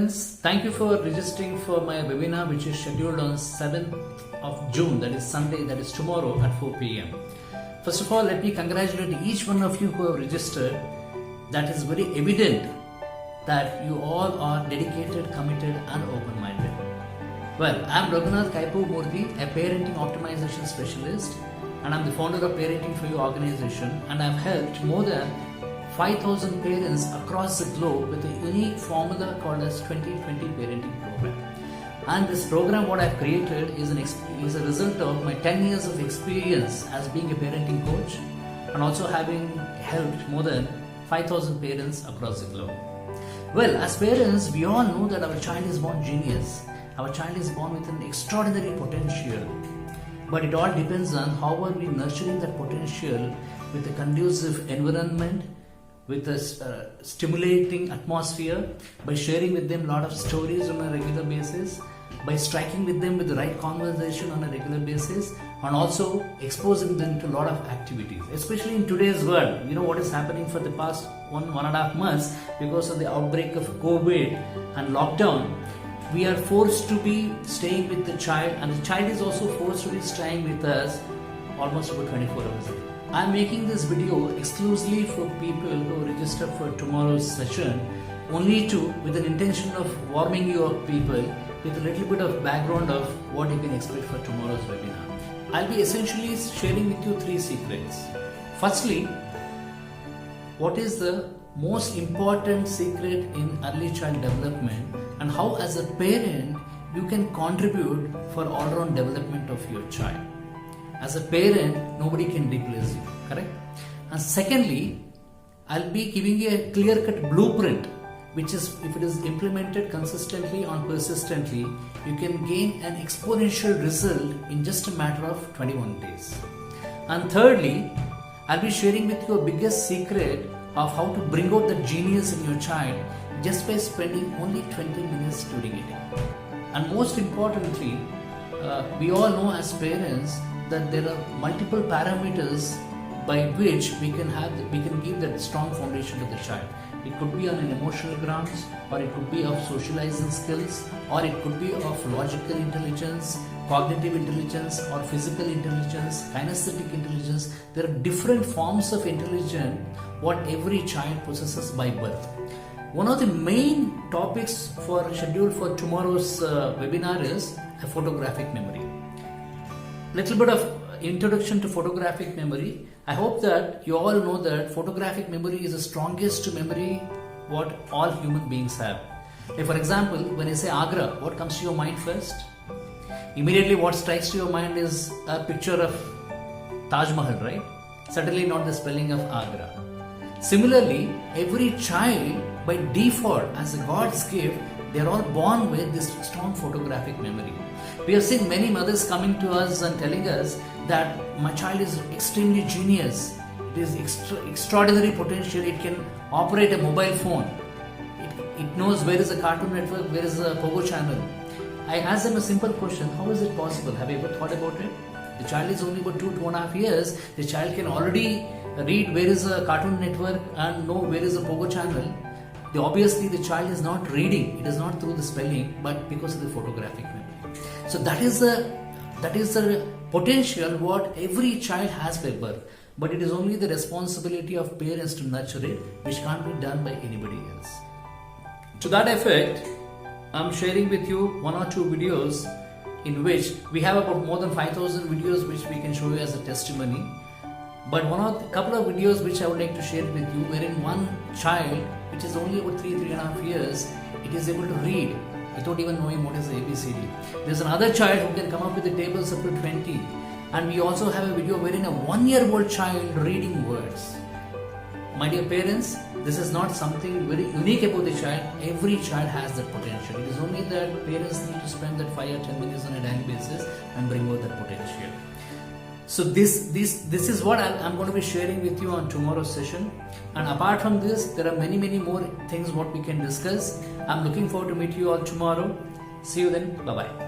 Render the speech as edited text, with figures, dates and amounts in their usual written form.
parents, thank you for registering for my webinar which is scheduled on 7th of June, that is Sunday, that is tomorrow at 4 p.m. First of all, let me congratulate each one of you who have registered. That is very evident that you all are dedicated, committed and open-minded. Well, I am Raghunath Kaipu Murthy, a parenting optimization specialist, and I am the founder of Parenting for You organization, and I have helped more than 5,000 parents across the globe with a unique formula called as 2020 parenting program. And this program what I have created is a result of my 10 years of experience as being a parenting coach and also having helped more than 5,000 parents across the globe. Well, as parents, we all know that our child is born genius. Our child is born with an extraordinary potential. But it all depends on how are we nurturing that potential with a conducive environment, with a stimulating atmosphere, by sharing with them a lot of stories on a regular basis, by striking with them with the right conversation on a regular basis, and also exposing them to a lot of activities. Especially in today's world, you know what is happening for the past one and a half months because of the outbreak of COVID and lockdown. We are forced to be staying with the child, and the child is also forced to be staying with us almost about 24 hours a day. I am making this video exclusively for people who register for tomorrow's session, only with an intention of warming you up people with a little bit of background of what you can expect for tomorrow's webinar. I'll be essentially sharing with you 3 secrets. Firstly, what is the most important secret in early child development, and how as a parent you can contribute for all-round development of your child. As a parent, nobody can replace you, correct? And secondly, I'll be giving you a clear-cut blueprint, which is, if it is implemented consistently and persistently, you can gain an exponential result in just a matter of 21 days. And thirdly, I'll be sharing with you a biggest secret of how to bring out the genius in your child just by spending only 20 minutes during it. And most importantly, we all know as parents that there are multiple parameters by which we can give that strong foundation to the child. It could be on an emotional grounds, or it could be of socializing skills, or it could be of logical intelligence, cognitive intelligence, or physical intelligence, kinesthetic intelligence. There are different forms of intelligence what every child possesses by birth. One of the main topics scheduled for tomorrow's webinar is a photographic memory. Little bit of introduction to photographic memory. I hope that you all know that photographic memory is the strongest memory what all human beings have. Like for example, when I say Agra, what comes to your mind first? Immediately what strikes to your mind is a picture of Taj Mahal, right? Certainly not the spelling of Agra. Similarly, every child by default as a God's gift, they are all born with this strong photographic memory. We have seen many mothers coming to us and telling us that my child is extremely genius. It is extraordinary potential. It can operate a mobile phone. It knows where is a Cartoon Network, where is a Pogo channel. I asked them a simple question: how is it possible? Have you ever thought about it? The child is only about 2.5 years. The child can already read where is a Cartoon Network and know where is a Pogo channel. Obviously the child is not reading, it is not through the spelling, but because of the photographic memory. So that is the potential what every child has by birth, but it is only the responsibility of parents to nurture it, which can't be done by anybody else. To that effect, I'm sharing with you 1 or 2 videos in which we have about more than 5,000 videos which we can show you as a testimony. But couple of videos which I would like to share with you, wherein one child, which is only about 3.5 years, it is able to read without even knowing what is the ABCD. There's another child who can come up with the tables up to 20. And we also have a video wherein a 1-year-old child reading words. My dear parents, this is not something very unique about the child. Every child has that potential. It is only that parents need to spend that 5 or 10 minutes on a daily basis and bring out that potential. So this is what I'm going to be sharing with you on tomorrow's session. And apart from this, there are many more things what we can discuss. I'm looking forward to meet you all tomorrow. See you then. Bye-bye.